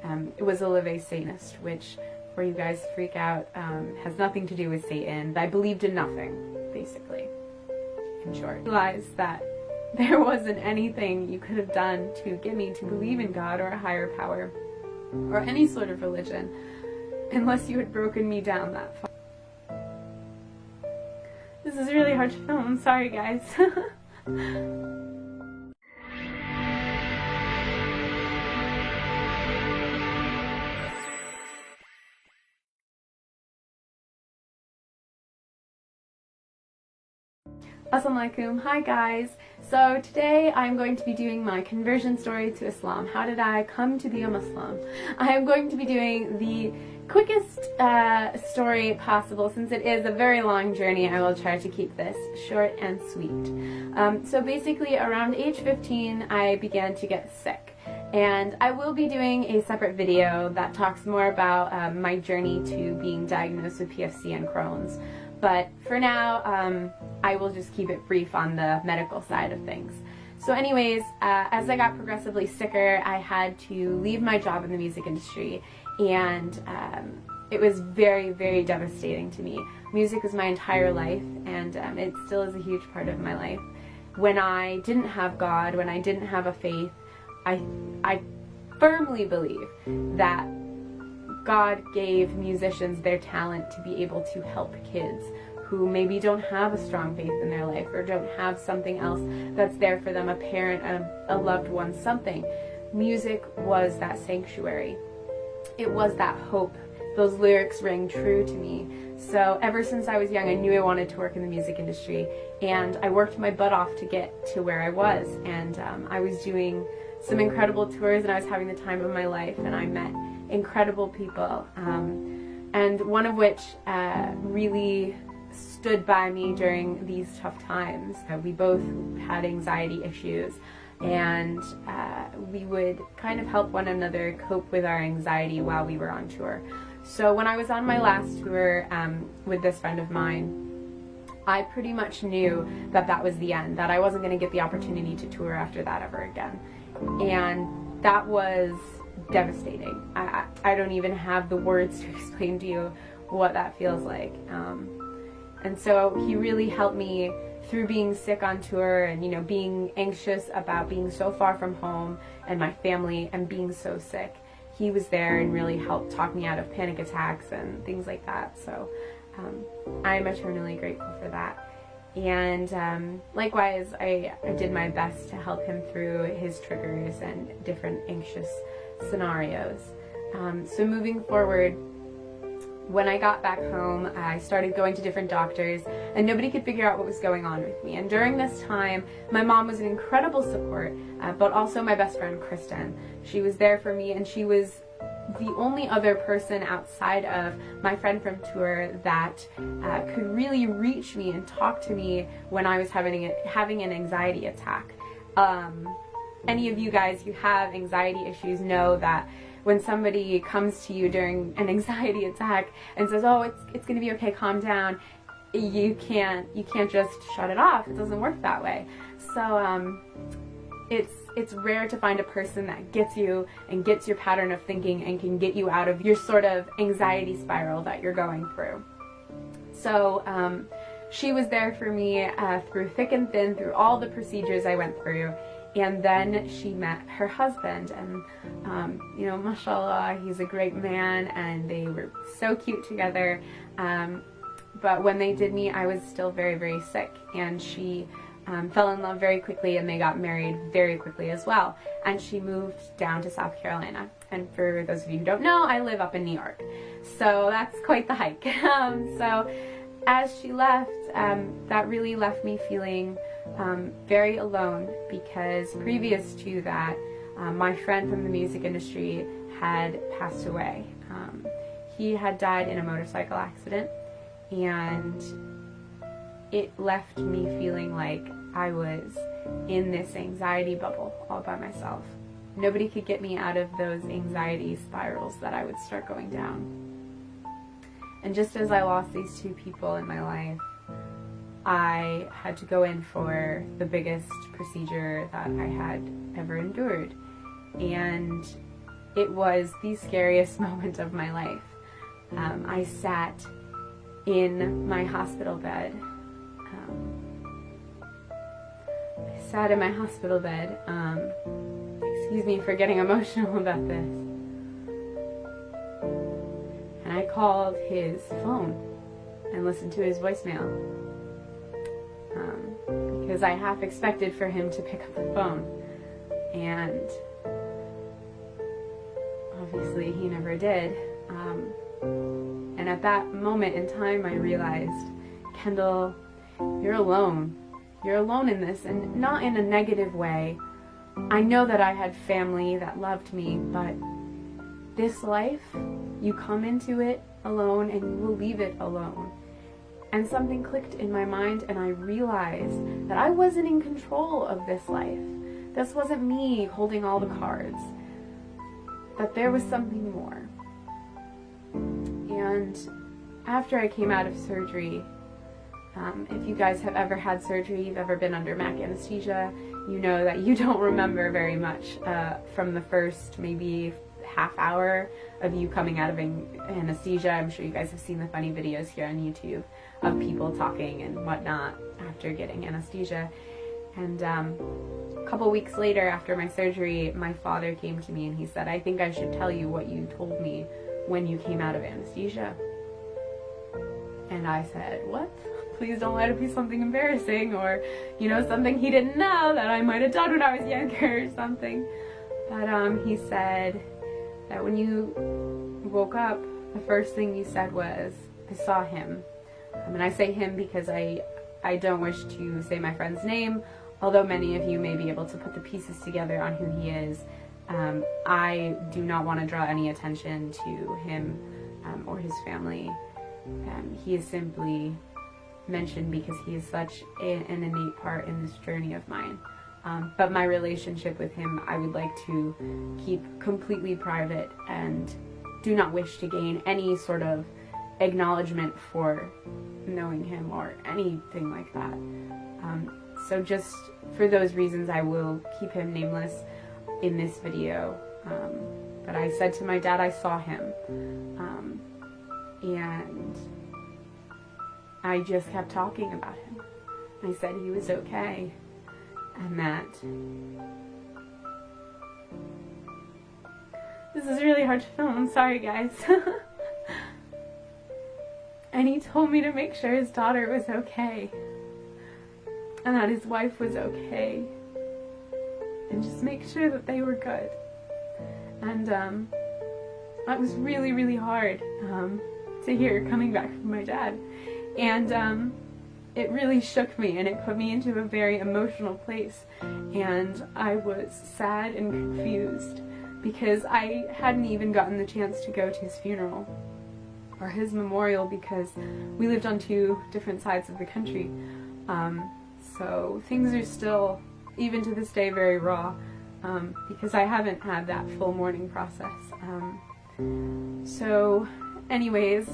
and it was a LaVey Satanist, which, before you guys freak out, has nothing to do with Satan. I believed in nothing, basically, in short. I realized that there wasn't anything you could have done to get me to believe in God or a higher power or any sort of religion unless you had broken me down that far. This is really hard to film. I'm sorry, guys. Assalamualaikum. Hi guys. So today I'm going to be doing my conversion story to Islam. How did I come to be a Muslim? I am going to be doing the quickest story possible. Since it is a very long journey, I will try to keep this short and sweet. So basically around age 15 I began to get sick, and I will be doing a separate video that talks more about my journey to being diagnosed with PFC and Crohn's. But for now, I will just keep it brief on the medical side of things. So anyways, as I got progressively sicker, I had to leave my job in the music industry, and it was very, very devastating to me. Music was my entire life, and it still is a huge part of my life. When I didn't have God, when I didn't have a faith, I firmly believe that God gave musicians their talent to be able to help kids who maybe don't have a strong faith in their life or don't have something else that's there for them, a parent, a loved one, something. Music was that sanctuary. It was that hope. Those lyrics rang true to me. So ever since I was young, I knew I wanted to work in the music industry, and I worked my butt off to get to where I was. And I was doing some incredible tours, and I was having the time of my life, and I met incredible people, and one of which really stood by me during these tough times. We both had anxiety issues, and we would kind of help one another cope with our anxiety while we were on tour. So when I was on my last tour with this friend of mine, I pretty much knew that that was the end, that I wasn't going to get the opportunity to tour after that ever again. And that was devastating. I don't even have the words to explain to you what that feels like. And so he really helped me through being sick on tour and, you know, being anxious about being so far from home and my family and being so sick. He was there and really helped talk me out of panic attacks and things like that. So I'm eternally grateful for that. And likewise, I did my best to help him through his triggers and different anxious scenarios. So moving forward, when I got back home, I started going to different doctors, and nobody could figure out what was going on with me. And during this time, my mom was an incredible support, but also my best friend, Kristen. She was there for me, and she was the only other person outside of my friend from tour that could really reach me and talk to me when I was having an anxiety attack. Any of you guys who have anxiety issues know that when somebody comes to you during an anxiety attack and says, "Oh, it's going to be okay, calm down," you can't just shut it off. It doesn't work that way. So it's rare to find a person that gets you and gets your pattern of thinking and can get you out of your sort of anxiety spiral that you're going through. So she was there for me through thick and thin, through all the procedures I went through. And then she met her husband, and you know, mashallah, he's a great man, and they were so cute together. But when they did meet, I was still very, very sick, and she fell in love very quickly, and they got married very quickly as well. And she moved down to South Carolina. And for those of you who don't know, I live up in New York, so that's quite the hike. So as she left, that really left me feeling very alone, because previous to that, my friend from the music industry had passed away. He had died in a motorcycle accident, and it left me feeling like I was in this anxiety bubble all by myself. Nobody could get me out of those anxiety spirals that I would start going down. And just as I lost these two people in my life, I had to go in for the biggest procedure that I had ever endured. And it was the scariest moment of my life. I sat in my hospital bed. Excuse me for getting emotional about this. And I called his phone and listened to his voicemail. Because I half expected for him to pick up the phone. And obviously he never did. And at that moment in time I realized, Kendall, you're alone. You're alone in this, and not in a negative way. I know that I had family that loved me, but this life, you come into it alone and you will leave it alone. And something clicked in my mind, and I realized that I wasn't in control of this life. This wasn't me holding all the cards. That there was something more. And after I came out of surgery, if you guys have ever had surgery, you've ever been under MAC anesthesia, you know that you don't remember very much from the first maybe half hour of you coming out of anesthesia. I'm sure you guys have seen the funny videos here on YouTube of people talking and whatnot after getting anesthesia. And a couple weeks later after my surgery, my father came to me and he said, I think I should tell you what you told me when you came out of anesthesia. And I said, what? Please don't let it be something embarrassing, or, you know, something he didn't know that I might have done when I was younger or something. But he said that when you woke up, the first thing you said was, I saw him. And I say him because I don't wish to say my friend's name, although many of you may be able to put the pieces together on who he is. I do not want to draw any attention to him or his family. He is simply mentioned because he is such an innate part in this journey of mine. But my relationship with him, I would like to keep completely private and do not wish to gain any sort of acknowledgement for knowing him or anything like that. So just for those reasons, I will keep him nameless in this video. But I said to my dad I saw him. And I just kept talking about him. I said he was okay, and that this is really hard to film, I'm sorry guys. And he told me to make sure his daughter was okay, and that his wife was okay, and just make sure that they were good. And that was really, really hard to hear coming back from my dad. And it really shook me, and it put me into a very emotional place. And I was sad and confused because I hadn't even gotten the chance to go to his funeral or his memorial because we lived on two different sides of the country. So things are still, even to this day, very raw because I haven't had that full mourning process. So anyways,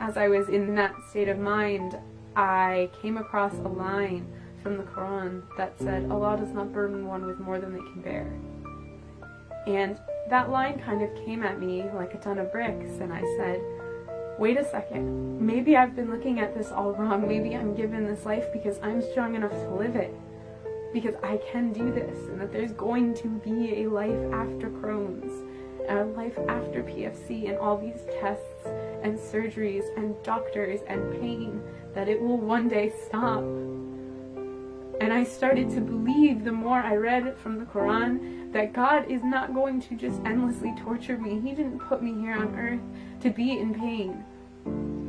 as I was in that state of mind, I came across a line from the Quran that said, Allah does not burden one with more than they can bear. And that line kind of came at me like a ton of bricks, and I said, wait a second, maybe I've been looking at this all wrong. Maybe I'm given this life because I'm strong enough to live it, because I can do this, and that there's going to be a life after Crohn's, a life after PFC, and all these tests and surgeries and doctors and pain, that it will one day stop. And I started to believe, the more I read from the Quran, that God is not going to just endlessly torture me. He didn't put me here on earth to be in pain.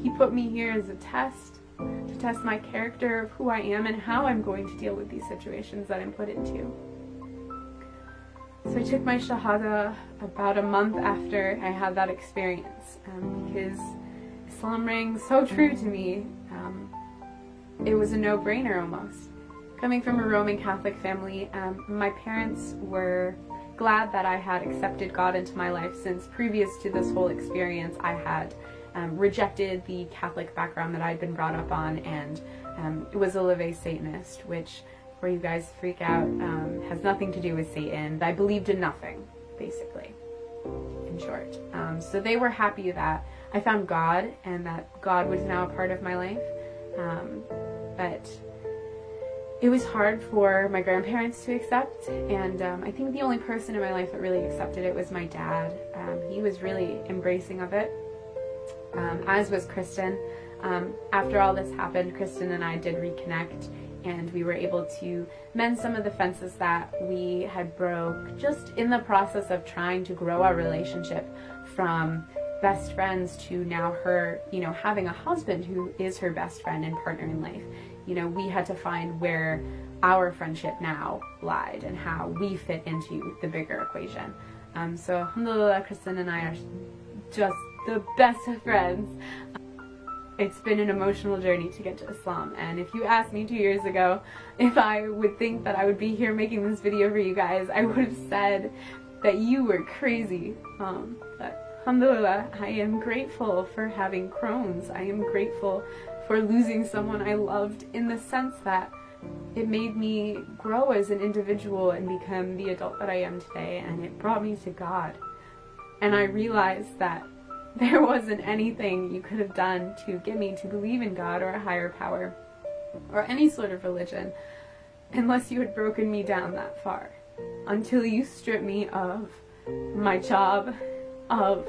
He put me here as a test, to test my character of who I am and how I'm going to deal with these situations that I'm put into. So I took my Shahada about a month after I had that experience, because Islam rang so true to me. It was a no-brainer almost. Coming from a Roman Catholic family, my parents were glad that I had accepted God into my life, since previous to this whole experience I had rejected the Catholic background that I'd been brought up on, and was a Leve Satanist, which, before you guys freak out, has nothing to do with Satan. I believed in nothing, basically. in short. So they were happy that I found God and that God was now a part of my life. But it was hard for my grandparents to accept, and I think the only person in my life that really accepted it was my dad. He was really embracing of it, as was Kristen. After all this happened, Kristen and I did reconnect, and we were able to mend some of the fences that we had broke just in the process of trying to grow our relationship from best friends to now her, having a husband who is her best friend and partner in life. We had to find where our friendship now lied and how we fit into the bigger equation. So alhamdulillah, Kristen and I are just the best of friends. It's been an emotional journey to get to Islam, and if you asked me 2 years ago if I would think that I would be here making this video for you guys, I would have said that you were crazy. But alhamdulillah, I am grateful for having Crohn's. I am grateful for losing someone I loved, in the sense that it made me grow as an individual and become the adult that I am today, and it brought me to God. And I realized that there wasn't anything you could have done to get me to believe in God or a higher power or any sort of religion unless you had broken me down that far, until you stripped me of my job, of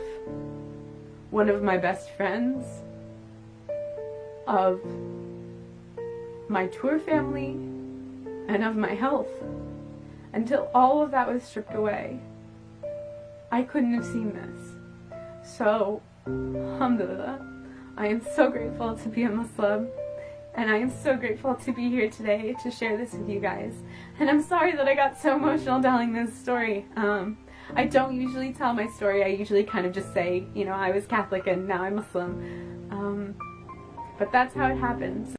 one of my best friends, of my tour family, and of my health. Until all of that was stripped away, I couldn't have seen this. So, alhamdulillah, I am so grateful to be a Muslim, and I am so grateful to be here today to share this with you guys. And I'm sorry that I got so emotional telling this story. I don't usually tell my story. I usually kind of just say, I was Catholic and now I'm Muslim. But that's how it happens.